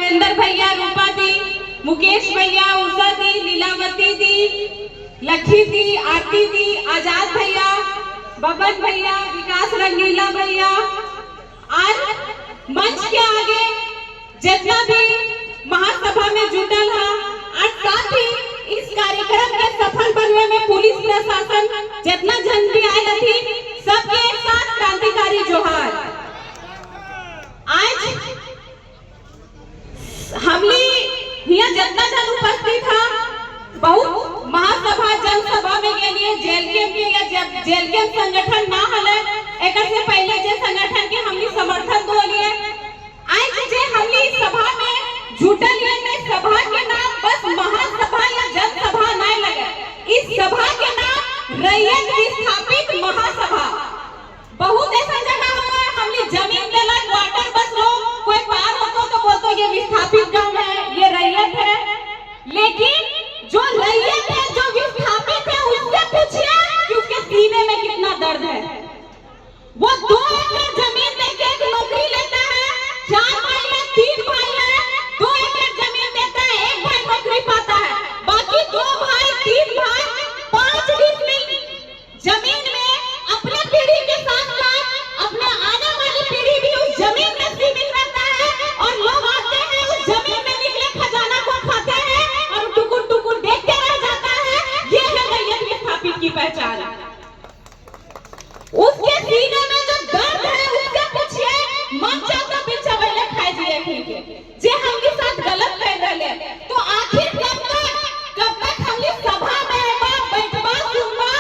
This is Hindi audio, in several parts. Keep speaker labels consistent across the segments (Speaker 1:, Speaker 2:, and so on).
Speaker 1: राजेंद्र भैया, रूपा दी, मुकेश भैया, उषा दी, लीलावती दी, लखी दी, आरती दी, आजाद भैया, बबन भैया, विकास रंगीला भैया और मंच के आगे जितना भी महासभा में जुटल है और साथ ही इस कार्यक्रम के सफल बनने में पुलिस प्रशासन जितना जन भी आए थी, सबके एक साथ क्रांतिकारी जोहार। आज हमने यहाँ जितना जन उपस्थित था, बहुत महासभा जनसभा में के लिए जेल के संगठन ना हले, एक से पहले जे संगठन के हमने समर्थन दो लिए। आज जे हमने इस सभा में जुटल लिए, सभा के नाम बस महासभा या जनसभा नहीं लगे, इस सभा के नाम रैयत विस्थापित महासभा। बहुत ऐसा जगह हुआ है हमने जमीन देला क्वार्टर, बस लोग कोई पार होतो तो बोलतो ये विस्थापित गांव है, ये रैयत है। लेकिन जो रैयत है, जो विस्थापित है, उससे पूछिए कि उसके सीने में कितना दर्द है। वो 2 एकड़ जमीन देके एक नौकरी लेता है, 4 भाई है, 3 भाई है, 2 एकड़ जमीन देता है, 1 भाई नौकरी पाता है, बाकी 2 भाई 3 भाई 5 डिसमिल जमीन में अपने पीढ़ी के साथ साथ अपने आने वाली पीढ़ी भी उस जमीन में सीमित रहता है और लोग आते हैं उस जमीन में निकले खजाना को खाते हैं और टुकुर टुकुर देखते रह जाता है। ये है रैयत विस्थापित की पहचान। उसके सीने में जो दर्द है उससे पूछिए, मन चाहता बिच्छा पहले खाए दिए के जे हमके साथ गलत कर रहे, तो आखिर कब तक हमने सभा में बैठबा सुनबा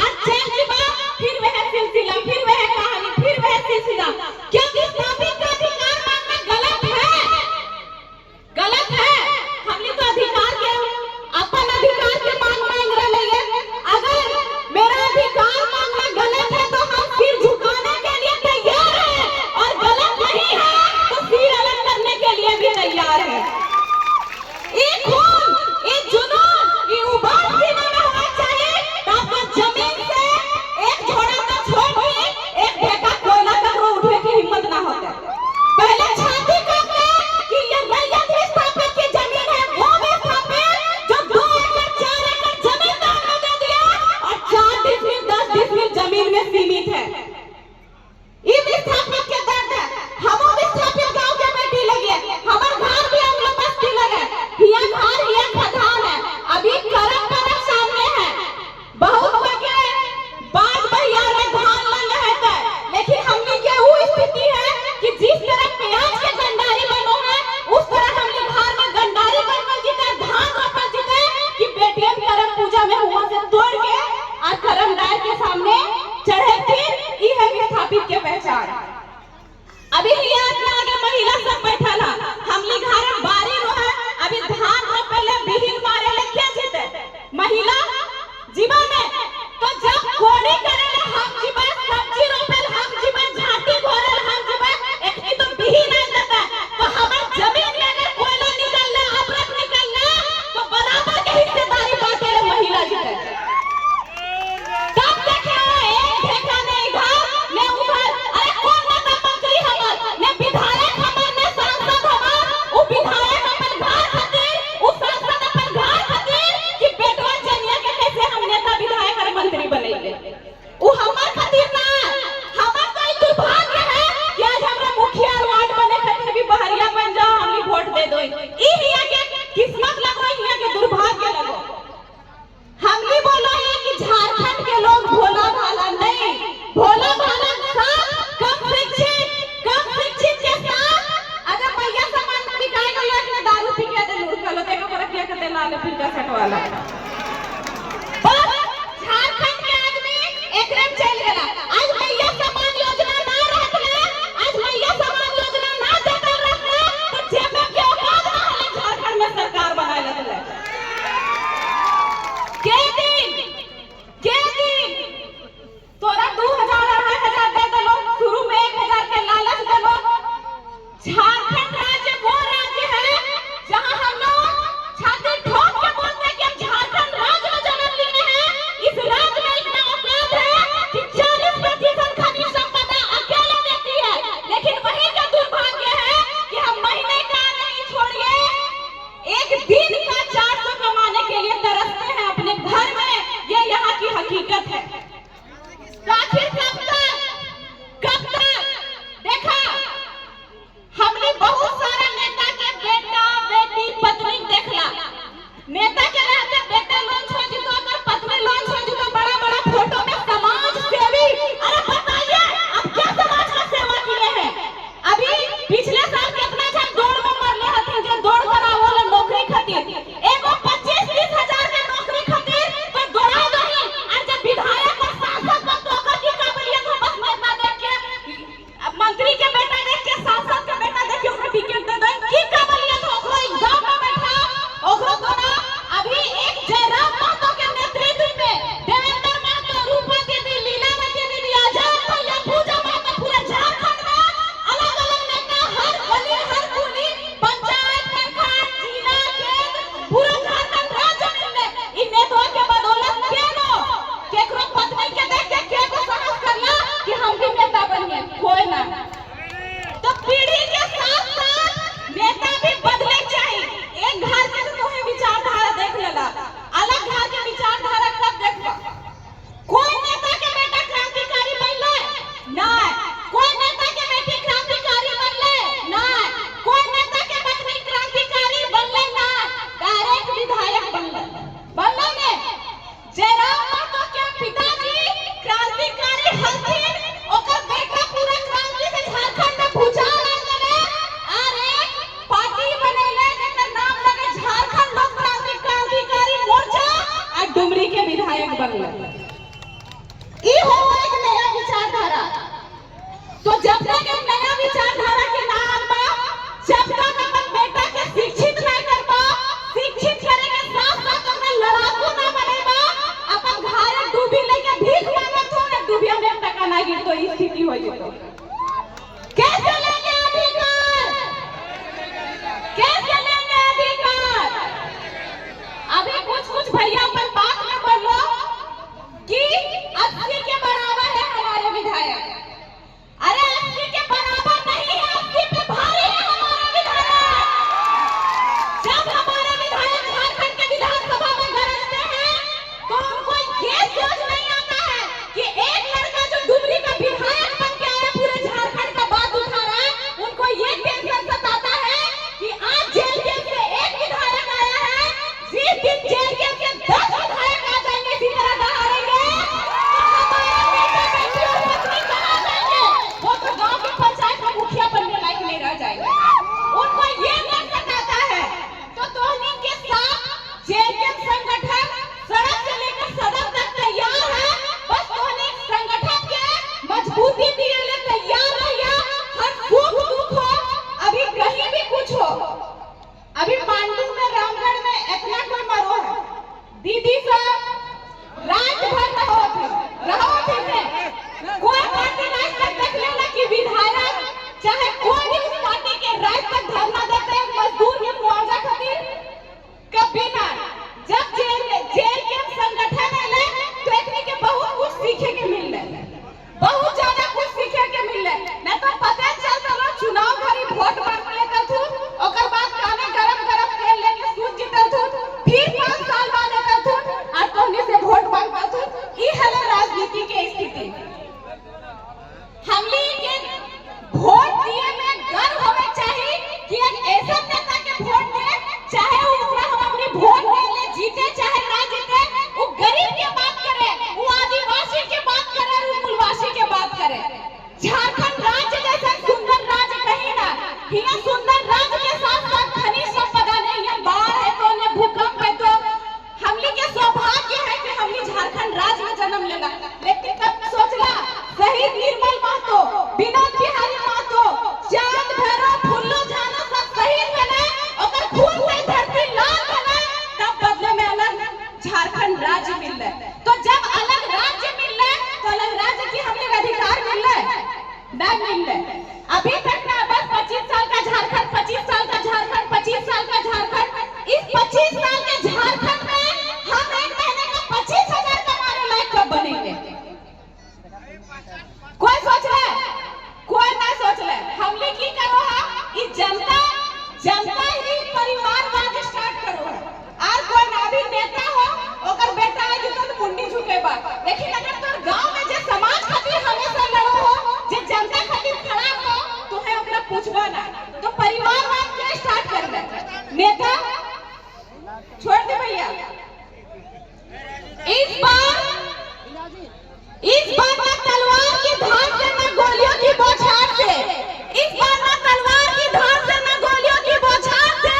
Speaker 1: और चेंजबा, फिर वह सिलसिला, फिर वह कहानी, फिर वह सिलसिला। क्या विस्थापित का अधिकार मांगना गलत है? गलत है। हमने तो अधिकार के अपन अधिकार के मांग रहे हैं। अगर मेरा अधिकार मांगना गलत है तो हम सिर झुकाने के लिए तैयार हैं, और गलत नहीं है तो सिर अलग करने के लिए भी तैयार है। एक खून, एक जुनून, ये उबाल सीने में होना चाहिए, ताकि जमीन से एक झोड़ा का छोड़ भी एक ढेका कोयला तक उठने की हिम्मत ना होता। पहले छाती कांपे कि ये रैयत विस्थापित की जमीन है, वो विस्थापित जो 2 एकड़ 4 एकड़ जमीन दान में दे दिया और 4 डिसमिल 10 डिसमिल जमीन में सीमित है। ये विस्थापित के दर्द है। हम विस्थापित गांव के बेटी लगे, हमार घर भी हम लोग बस्ती लगे, हिया घर हिया खदान है, अभी करम सामने है। बहुत के बात बहियार में धान लग है, लेकिन हमने के वो स्थिति है कि जिस तरह प्याज के गंडारी बनो है, उस तरह हमने घर में गंडारी बनल जीते, धान रोपल जीते कि बेटियन करम पूजा में हुआ से तोड़ के और करम डाल के सामने चढ़े। फिर ये है विस्थापित के पहचान। अभी अपना आगे महिला सब बैठा ना, हमली घर में बारी रोहे, अभी धान रोपले बिहिन मारे ले क्या जीते महिला जीवन में। तो जब कोड़ी करेले हम जीवे, सब्जी रोपेल हम जीवे, झाटी घोरेल हम जीवे, एक तो बिहिन नहीं देता। तो हमार जमीन में अगर कोयला निकलना, अमृत निकलना, तो बराबर के हिस्सेदारी बांटे ले महिला जीते। तब देखे एक ठेका नहीं इधर ने उधर, अरे कौन नेता मंत्री हमार ने विधायक हमार ने सांसद हमार, वो विधायक अपन घर खातिर, वो सांसद अपन घर खातिर कि बेटवा जनिया के कैसे हम नेता विधायक और मंत्री बनेले, वो हमार खातिर ना। हमार तो दुर्भाग्य है कि आज हमरा मुखिया वार्ड बने खातिर भी बहरिया बन जाओ, हमनी वोट दे दो। ई हिया के किस्मत लगो, हिया के दुर्भाग्य लगो। हमनी बोलो है कि झारखंड के लोग भोला भाला नहीं, भोला भाला साथ कम शिक्षित के साथ अगर भैया सामान बिकाए गलो, एक दारू पी के दे लुढ़का लो, देखो पर क्या कहते लाल फिर का सेट वाला। बस झारखंड के आदमी एकरम चल गेला। आज भैया सामान योजना ना रहले, आज भैया सामान योजना ना देता रहले, तो जेब में के औकात ना हले झारखंड में सरकार बनाए लगले। के दिन तोरा 2000 2,000 दे दलो, शुरू में 1,000 के लालच दलो। झारखंड राज्य वो राज्य है जहां हम लोग छाती ठोक के बोलते हैं कि हम झारखंड एक दिन का 400 कमाने के लिए तरसते हैं अपने घर में, ये यहाँ की हकीकत है। आखिर कब तक देखा हमने बहुत सारा नेता के बेटा बेटी पत्नी देखला, नेता के रहते बेटे लोन छोड़ दी तो अगर पत्नी लोन छोड़ दी तो बड़ा बड़ा फोटो में समाज सेवी। अरे बताइए अब क्या समाज का सेवा किए हैं? अभी पिछले साल कितना जन दौड़ में मरले हथिन, जो दौड़ कर आवल नौकरी खातिर एगो 25-30 हजार के नौकरी खातिर तो दौड़ा दही। और जब विधायक और सांसद को तो ओकर की काबिलियत हो, बस नेता देख के मंत्री के बेटा देख के सांसद के बेटा देख के ओकरा टिकट दे दे, की काबिलियत हो ओकरा एग्जाम में बैठा ओकरा दौड़ा। अभी एक जयराम महतो के नेतृत्व में देवेंद्र महतो, रूपा दीदी, लीलावती दीदी, आजाद भैया, पूजा महतो, पूरे झारखंड में अलग अलग नेता हर गली हर गली पंचायत प्रखंड जिला केंद्र पूरा झारखंड राज्य में इन नेताओं के बदौलत केकरो पत्नी के देख के केको साहस करला कि हम भी नेता बनिए, कोई ना। तो पीढ़ी के साथ साथ नेता भी बदले चाहिए। एक घर के तो तुम्हें विचारधारा देख लेला, अलग घर के विचारधारा कब देखबा? कोई नेता के बेटा क्रांतिकारी बनले नहीं, कोई नेता के बेटी क्रांतिकारी बनले नहीं, कोई नेता के पत्नी क्रांतिकारी बनले नहीं, डायरेक्ट विधायक बनले ने। जयराम महतो के पिताजी क्रांतिकारी हथिन, ओकर बेटा पूरा क्रांति से झारखंड में भूचाल आ गए और एक पार्टी बनेले जेकर नाम लगे झारखंड लोक क्रांतिकारी मोर्चा और डुमरी के विधायक बनले। ई हो एक नया विचारधारा। तो जब तक एक नया विचारधारा के नाम बा, जब तक अपन बेटा के शिक्षित ना करबा, शिक्षित करे के साथ साथ ओकरा लड़ाकू ना बनेबा, अपन घरे डूबी लेके भीख मांगत हो ना, डूबिया में 1 टका ना गिर तो ई स्थिति हो जेतो। कैसे लेंगे अधिकार? कैसे लेंगे अधिकार? अभी कुछ भैया अपन बात में बोलो कि 80 के बराबर है हमारे विधायक। अरे 80 के बराबर नहीं है, 80 पे भारी है हमारा विधायक। जब हमारे विधायक झारखंड के विधानसभा में गरजते हैं तो उनको ये सोच नहीं आता है कि एक लड़का जो डुमरी का विधायक बन के आया पूरे झारखंड का बात उठा रहा है, उनको ये टेंशन सताता है कि आज जेल से एक विधायक आया है, जिस दिन जेल के 10 विधायक आ जाएंगे इसी तरह दहाड़ेंगे तो हमारा बेटा बेटी और पत्नी कहाँ जाएंगे? वो तो गांव की पंचायत में मुखिया बनने लायक नहीं रह जाएंगे। उनको ये डर सताता है। तो धोनी के साथ जेल के संगठन सड़क से लेकर सदन तक तैयार है, बस धोनी संगठन के मजबूती दिए ले तैयार रहिए। हर सुख दुख हो, अभी कहीं भी कुछ हो, अभी पांडु में रामगढ़ में इतना कोई मरो है, दीदी साहब रात भर रहो थे कोई पार्टी रात तक देख लेना कि विधायक चाहे कोई भी उस पार्टी के रात तक धरना देते हैं मजदूर के मुआवजा खातिर, कभी ना। जब जेल के संगठन आले तो एकनी के बहुत कुछ सीखे के मिल रहे, बहुत ज्यादा कुछ सीखे के मिल रहे। न तो पता चलता लो चुनाव घरी वोट मांग लेता थू, ओकर बाद काने गरम गरम तेल लेके सूझ जीता थू, फिर 5 साल बाद आता थू और तोहनी से वोट मांगता थू। ई है राजनीति के स्थिति। हमली के वोट दिए में गर्व होवे चाहिए कि एक ऐसा नेता के वोट दे, चाहे ओकरा हम अपनी वोट दे ले, जीते चाहे ना जीते, वो गरीब के बात करे, वो आदिवासी के बात करे, वो मूलवासी के बात करे। झारखंड राज्य जैसा सुंदर राज्य कहीं ना, यहाँ सुंदर राज्य के साथ साथ खनिज संपदा नहीं है, बाढ़ है तो ने भूकंप है तो हमली के सौभाग्य है कि हमली झारखंड राज्य में जन्म लेला। लेकिन तब सोचला शहीद निर्मल महतो, विनोद बिहारी महतो, चांद भैरव, फुल्लो झानो सब शहीद बने, ओकर खून से धरती लाल बने, तब बदले में अलग झारखंड राज्य मिलले। तो जब अलग राज्य मिलले तो अलग राज्य की हमने अधिकार मिलले ना मिलले। अभी तक ना बस 25 साल का झारखंड, 25 साल का झारखंड, 25 साल का झारखंड। इस 25 साल के झारखंड में हम एक महीने का 25,000 कमाने लायक कब बनेंगे? कोई सोच रहा है? कोई ना सोच रहा है। हमने की करो है, इस जनता ही परिवारवाद स्टार्ट हुआ ना अभी नेता हो ओकर बेटा है जो तो मुंडी झुकेबा, लेकिन अगर तोर गांव में जे समाज खातिर हमेशा लड़ो हो, जे जनता खातिर खड़ा हो, तो है ओकरा पूछबा ना, तो परिवारवाद के स्टार्ट कर दे। नेता छोड़ दे भैया। इस बार ना तलवार की धार से ना गोलियों की बौछार से, इस बार ना तलवार की धार से ना गोलियों की बौछार से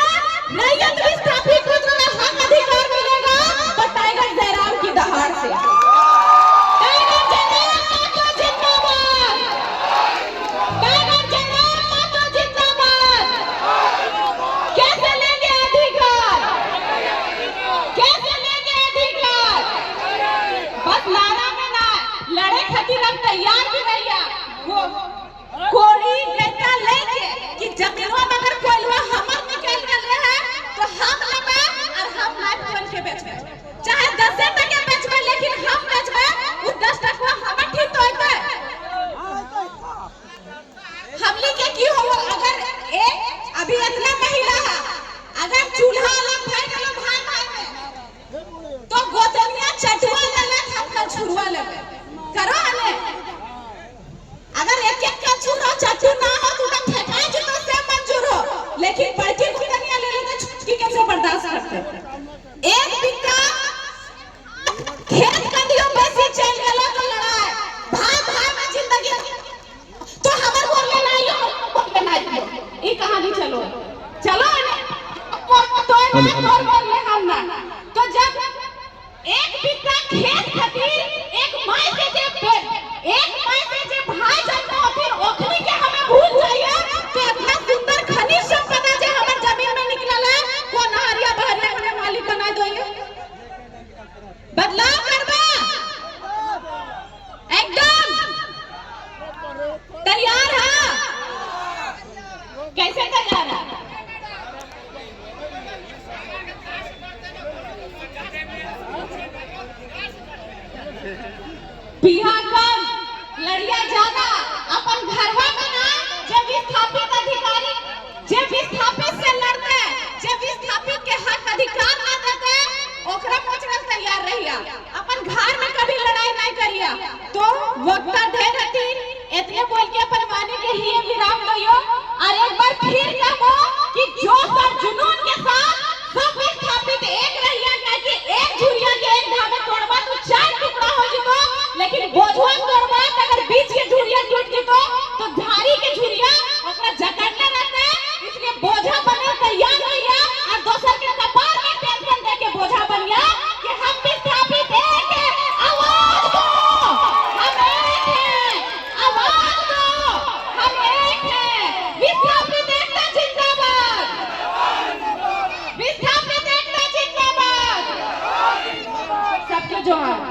Speaker 1: रैयत विस्थापित को जो हक अधिकार मिलेगा वो टाइगर जयराम की दहाड़ से। टाइगर जयराम मातो जिंदाबाद, टाइगर जयराम मातो जिंदाबाद। कैसे लेंगे अधिकार, कैसे लेंगे अधिकार? बस नारा में ना लड़े खातिर हम तैयार भी रहिया। कोड़ी कहता लेके कि जमीनवा मगर कोइलवा हमर निकल गए है तो हम लेबे और हम लाइफ बन के बेचबे, चाहे 10 टका बेचबे लेकिन हम बेचबे, उ 10 टका हमर ठीक तो होते। हमली के की हो अगर एक अभी इतना महिला है, अगर चूल्हा अलग भाई गलो भाई भाई में तो गोतनिया चटुआ ले हम कल छुरवा लेबे करो हने। अगर एक एक का छुरा चटू ना हो तो फेंका जूता से मंजूर हो, लेकिन बड़की गोतनिया ले ले तो छुटकी कैसे बर्दाश्त करते। एक बिक्का खेत कंडियों बेसी चल गेला तो लड़ाई भाई भाई में जिंदगी तो हमर को ले नहीं हो ले नहीं ई कहानी चलो चलो तो और ले हम ना तो जब एक बिक्का खेत खातिर एक माई से जे एक माई से जे भाई जन्म होतिर ओखनी के हमें भूल जाइए कि इतना सुंदर खनिज संपदा जे हमर जमीन में निकलल है को नहरिया बहरिया हमें मालिक बना दोगे। बदलाव करबा एकदम तैयार है, कैसे तैयार है? बिहा कम लड़िया ज्यादा, अपन घरवा बना जब विस्थापित अधिकारी जब विस्थापित से लड़ते, जब विस्थापित के हक अधिकार ना देते ओकरा पहुंचल तैयार रहिया, अपन घर में कभी लड़ाई नहीं करिया। तो वक्त ढेर रहती इतने बोल के अपन वाणी के ही विराम लियो और एक बार फिर कहो कि जोश और जुनून के साथ सब विस्थापित एक रहिया, कि एक झुरिया के एक धागे तोड़वा तो 4 टुकड़ा हो जितो, लेकिन बोझवा तोड़वा अगर बीच के झुरिया टूट जितो तो धारी के झुरिया ओकरा जकड़ने रहते, इसलिए बोझा बने तैयार रहिया और दोसर के कपार में टेंशन दे के बोझा बनिया कि हम विस्थापित एक है, आवाज दो हम एक हैं, आवाज दो हम एक हैं, विस्थापित एकता जिंदाबाद, विस्थापित एकता जिंदाबाद, सबके जोहार।